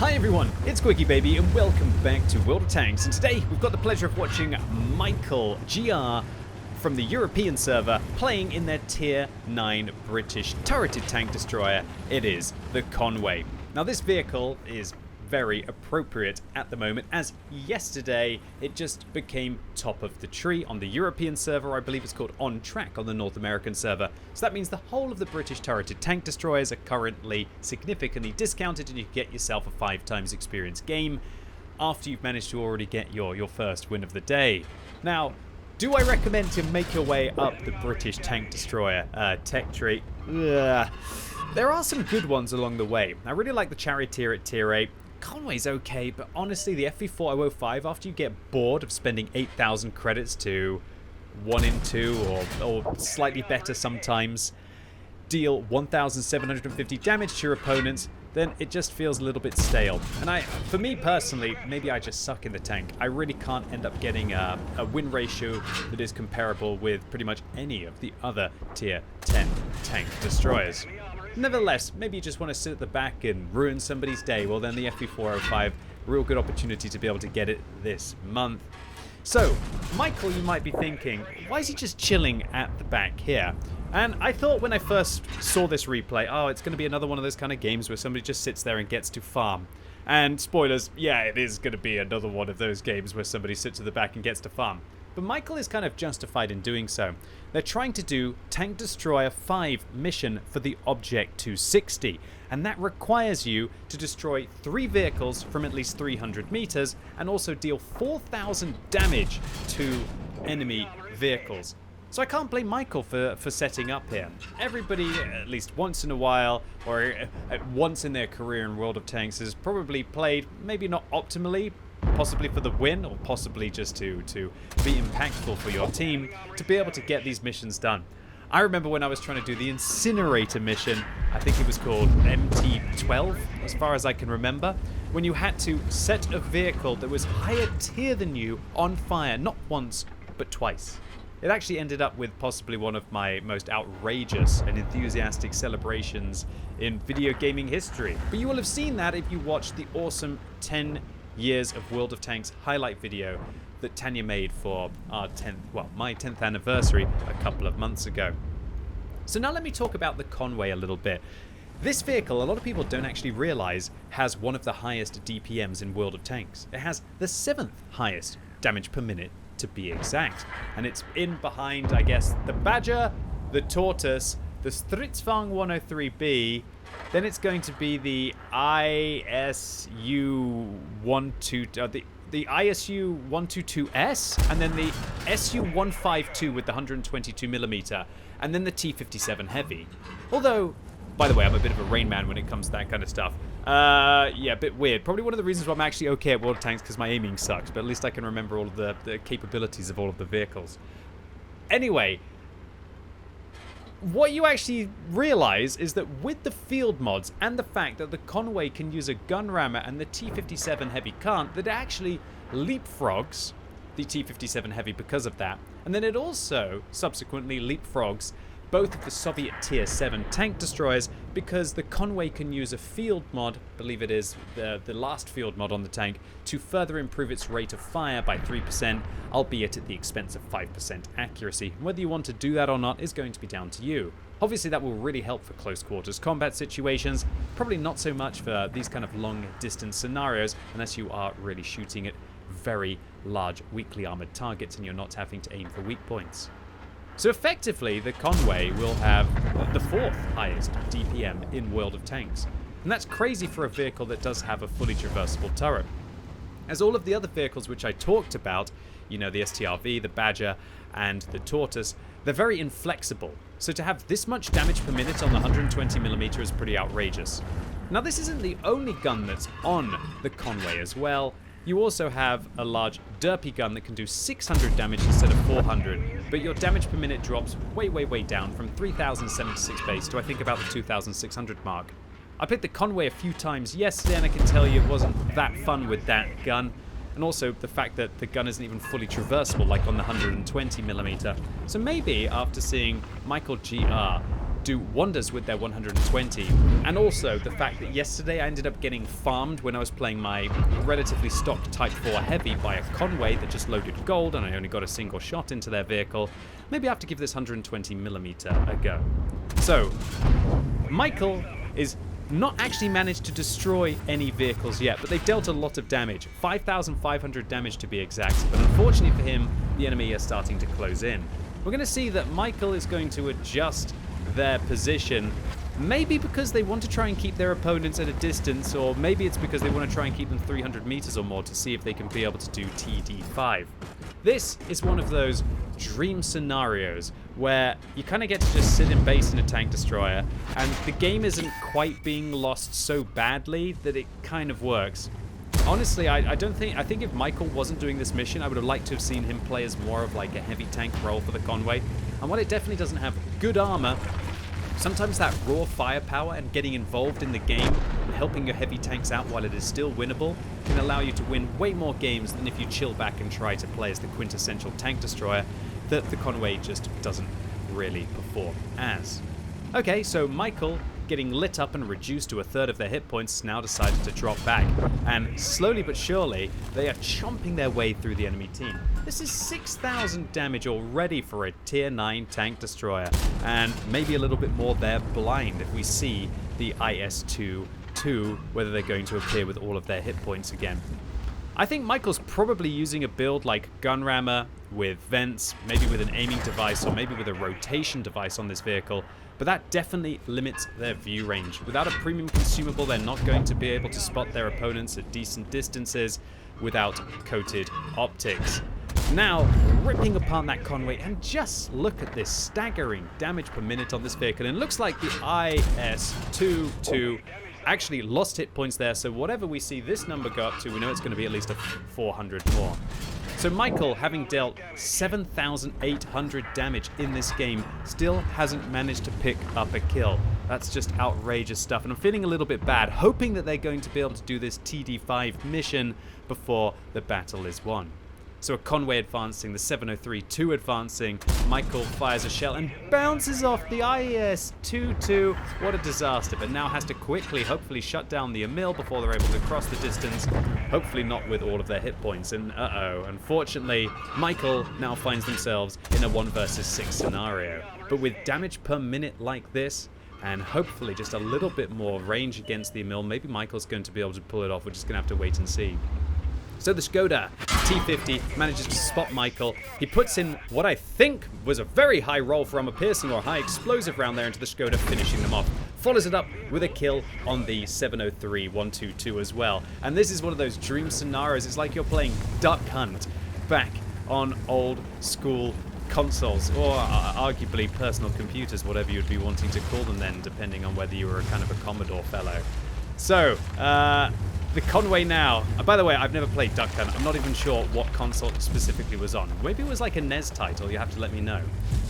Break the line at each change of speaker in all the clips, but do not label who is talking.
Hi everyone, it's QuickyBaby and welcome back to World of Tanks, and today we've got the pleasure of watching Michael GR from the European server playing in their Tier 9 British turreted tank destroyer. It is the Conway. Now this vehicle is very appropriate at the moment, as yesterday it just became top of the tree on the European server. I believe it's called On Track on the North American server. So that means the whole of the British turreted tank destroyers are currently significantly discounted, and you can get yourself a 5x experience game after you've managed to already get your first win of the day. Now, do I recommend to make your way up the British tank destroyer tech tree? Ugh. There are some good ones along the way. I really like the Charioteer at Tier 8. Conway's okay, but honestly, the FV4005, after you get bored of spending 8,000 credits to 1 in 2 or slightly better sometimes, deal 1,750 damage to your opponents, then it just feels a little bit stale. And for me personally, maybe I just suck in the tank. I really can't end up getting a win ratio that is comparable with pretty much any of the other Tier 10 tank destroyers. Nevertheless, maybe you just want to sit at the back and ruin somebody's day. Well, then the FV405, real good opportunity to be able to get it this month. So, Michael, you might be thinking, why is he just chilling at the back here? And I thought when I first saw this replay, oh, it's going to be another one of those kind of games where somebody just sits there and gets to farm. And spoilers, yeah, it is going to be another one of those games where somebody sits at the back and gets to farm. But Michael is kind of justified in doing so. They're trying to do Tank Destroyer 5 mission for the Object 260, and that requires you to destroy 3 vehicles from at least 300 meters and also deal 4,000 damage to enemy vehicles. So I can't blame Michael for setting up here. Everybody, at least once in a while, or once in their career in World of Tanks, has probably played, maybe not optimally, possibly for the win, or possibly just to be impactful for your team, to be able to get these missions done. I remember when I was trying to do the Incinerator mission, I think it was called MT12, as far as I can remember, when you had to set a vehicle that was higher tier than you on fire, not once, but twice. It actually ended up with possibly one of my most outrageous and enthusiastic celebrations in video gaming history. But you will have seen that if you watched the awesome 10 years of World of Tanks highlight video that Tanya made for our my 10th anniversary a couple of months ago. So now let me talk about the Conway a little bit. This vehicle, a lot of people don't actually realize, has one of the highest DPMs in World of Tanks. It has the 7th highest damage per minute, to be exact. And it's in behind, I guess, the Badger, the Tortoise, the Stridsvagn 103B, then it's going to be the ISU 122, the ISU 122S, and then the SU 152 with the 122mm, and then the T57 Heavy. Although, by the way, I'm a bit of a Rain Man when it comes to that kind of stuff. Yeah, a bit weird. Probably one of the reasons why I'm actually okay at World of Tanks, because my aiming sucks, but at least I can remember all of the capabilities of all of the vehicles. Anyway, what you actually realize is that with the field mods and the fact that the Conway can use a gun rammer and the T57 Heavy can't, that it actually leapfrogs the T57 Heavy because of that. And then it also subsequently leapfrogs both of the Soviet Tier 7 tank destroyers because the Conway can use a field mod, I believe it is the last field mod on the tank, to further improve its rate of fire by 3%, albeit at the expense of 5% accuracy. Whether you want to do that or not is going to be down to you. Obviously that will really help for close quarters combat situations, probably not so much for these kind of long distance scenarios unless you are really shooting at very large weakly armored targets and you're not having to aim for weak points. So effectively, the Conway will have the 4th highest DPM in World of Tanks. And that's crazy for a vehicle that does have a fully traversable turret. As all of the other vehicles which I talked about, you know, the STRV, the Badger, and the Tortoise, they're very inflexible. So to have this much damage per minute on the 120mm is pretty outrageous. Now this isn't the only gun that's on the Conway as well. You also have a large derpy gun that can do 600 damage instead of 400, but your damage per minute drops way down from 3,076 base to I think about the 2,600 mark. I played the Conway a few times yesterday and I can tell you it wasn't that fun with that gun. And also the fact that the gun isn't even fully traversable like on the 120mm. So maybe after seeing Michael GR do wonders with their 120. And also the fact that yesterday I ended up getting farmed when I was playing my relatively stock Type 4 Heavy by a Conway that just loaded gold, and I only got a single shot into their vehicle. Maybe I have to give this 120mm a go. So, Michael is not actually managed to destroy any vehicles yet, but they've dealt a lot of damage. 5,500 damage to be exact, but unfortunately for him, the enemy are starting to close in. We're going to see that Michael is going to adjust their position, maybe because they want to try and keep their opponents at a distance, or maybe it's because they want to try and keep them 300 meters or more to see if they can be able to do TD5. This is one of those dream scenarios where you kind of get to just sit in base in a tank destroyer, and the game isn't quite being lost so badly that it kind of works. Honestly, I think if Michael wasn't doing this mission, I would have liked to have seen him play as more of like a heavy tank role for the Conway. And while it definitely doesn't have good armor, sometimes that raw firepower and getting involved in the game and helping your heavy tanks out while it is still winnable can allow you to win way more games than if you chill back and try to play as the quintessential tank destroyer that the Conway just doesn't really perform as. Okay, so Michael, getting lit up and reduced to a third of their hit points, now decided to drop back. And slowly but surely, they are chomping their way through the enemy team. This is 6,000 damage already for a tier 9 tank destroyer, and maybe a little bit more there blind if we see the IS-2, whether they're going to appear with all of their hit points again. I think Michael's probably using a build like gun rammer with vents, maybe with an aiming device, or maybe with a rotation device on this vehicle, but that definitely limits their view range. Without a premium consumable, they're not going to be able to spot their opponents at decent distances without coated optics. Now, ripping apart that Conway, and just look at this staggering damage per minute on this vehicle, and it looks like the IS-2 actually lost hit points there, so whatever we see this number go up to, we know it's going to be at least a 400 more. So Michael, having dealt 7,800 damage in this game, still hasn't managed to pick up a kill. That's just outrageous stuff, and I'm feeling a little bit bad, hoping that they're going to be able to do this TD5 mission before the battle is won. So a Conway advancing, the 703-2 advancing, Michael fires a shell and bounces off the IS-2. What a disaster, but now has to quickly, hopefully, shut down the Emil before they're able to cross the distance, hopefully not with all of their hit points. And unfortunately, Michael now finds themselves in a 1 versus 6 scenario. But with damage per minute like this, and hopefully just a little bit more range against the Emil, maybe Michael's going to be able to pull it off. We're just going to have to wait and see. So the Skoda T50 manages to spot Michael. He puts in what I think was a very high roll for armor piercing or high explosive round there into the Skoda, finishing them off. Follows it up with a kill on the 703-122 as well. And this is one of those dream scenarios. It's like you're playing Duck Hunt back on old school consoles, or arguably personal computers, whatever you'd be wanting to call them then, depending on whether you were a kind of a Commodore fellow. So, the Conway now. By the way, I've never played Duck Hunt. I'm not even sure what console it specifically was on. Maybe it was like a NES title. You have to let me know.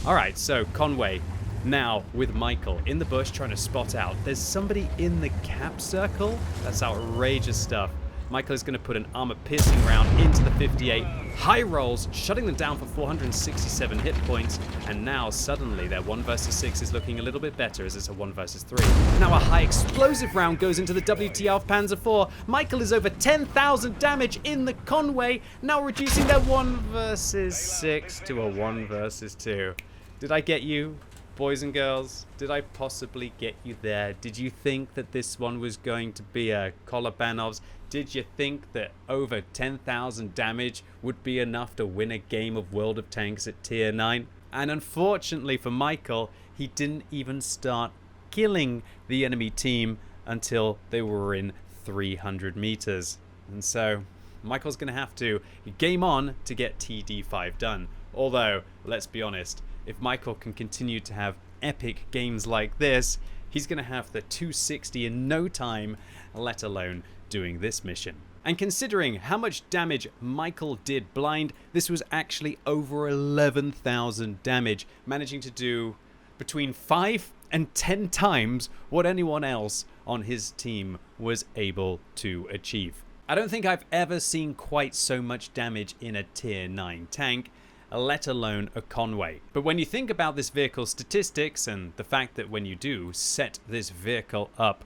All right, so Conway now with Michael in the bush trying to spot out. There's somebody in the cap circle. That's outrageous stuff. Michael is going to put an armor-piercing round into the 58. High rolls, shutting them down for 467 hit points. And now, suddenly, their 1 versus 6 is looking a little bit better as it's a 1 versus 3. Now a high explosive round goes into the WTF Panzer IV. Michael is over 10,000 damage in the Conway, now reducing their 1 versus 6 to a 1 versus 2. Did I get you, boys and girls? Did I possibly get you there? Did you think that this one was going to be a Kolobanov's? Did you think that over 10,000 damage would be enough to win a game of World of Tanks at tier 9? And unfortunately for Michael, he didn't even start killing the enemy team until they were in 300 meters. And so Michael's going to have to game on to get TD5 done. Although, let's be honest, if Michael can continue to have epic games like this, he's going to have the 260 in no time, let alone doing this mission. And considering how much damage Michael did blind, this was actually over 11,000 damage, managing to do between 5 and 10 times what anyone else on his team was able to achieve. I don't think I've ever seen quite so much damage in a tier 9 tank. let alone a Conway. But when you think about this vehicle's statistics and the fact that when you do set this vehicle up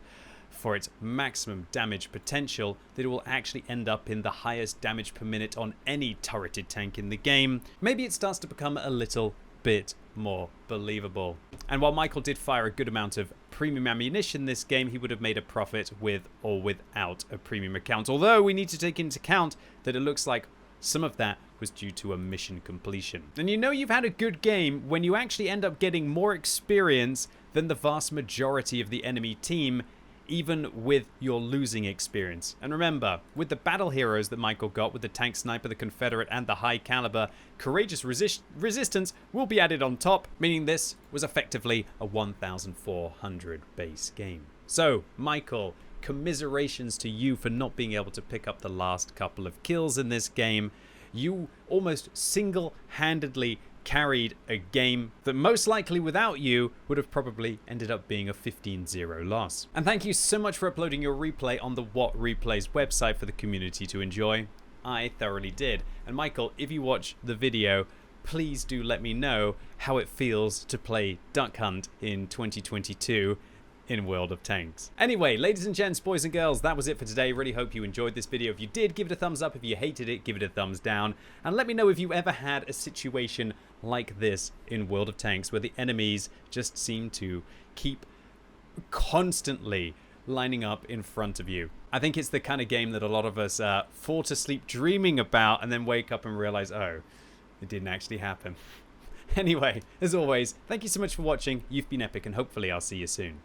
for its maximum damage potential, that it will actually end up in the highest damage per minute on any turreted tank in the game, maybe it starts to become a little bit more believable. And while Michael did fire a good amount of premium ammunition this game, he would have made a profit with or without a premium account. Although we need to take into account that it looks like some of that was due to a mission completion. And you know you've had a good game when you actually end up getting more experience than the vast majority of the enemy team, even with your losing experience. And remember, with the battle heroes that Michael got, with the tank sniper, the Confederate, and the high caliber, courageous resistance will be added on top, meaning this was effectively a 1,400 base game. So, Michael, commiserations to you for not being able to pick up the last couple of kills in this game. You almost single-handedly carried a game that most likely without you would have probably ended up being a 15-0 loss. And thank you so much for uploading your replay on the What Replays website for the community to enjoy. I thoroughly did. And Michael, if you watch the video, please do let me know how it feels to play Duck Hunt in 2022 in World of Tanks. Anyway, ladies and gents, boys and girls, that was it for today. Really hope you enjoyed this video. If you did, give it a thumbs up. If you hated it, give it a thumbs down. And let me know if you ever had a situation like this in World of Tanks where the enemies just seem to keep constantly lining up in front of you. I think it's the kind of game that a lot of us fall to sleep dreaming about and then wake up and realize, oh, it didn't actually happen. Anyway, as always, thank you so much for watching. You've been epic, and hopefully I'll see you soon.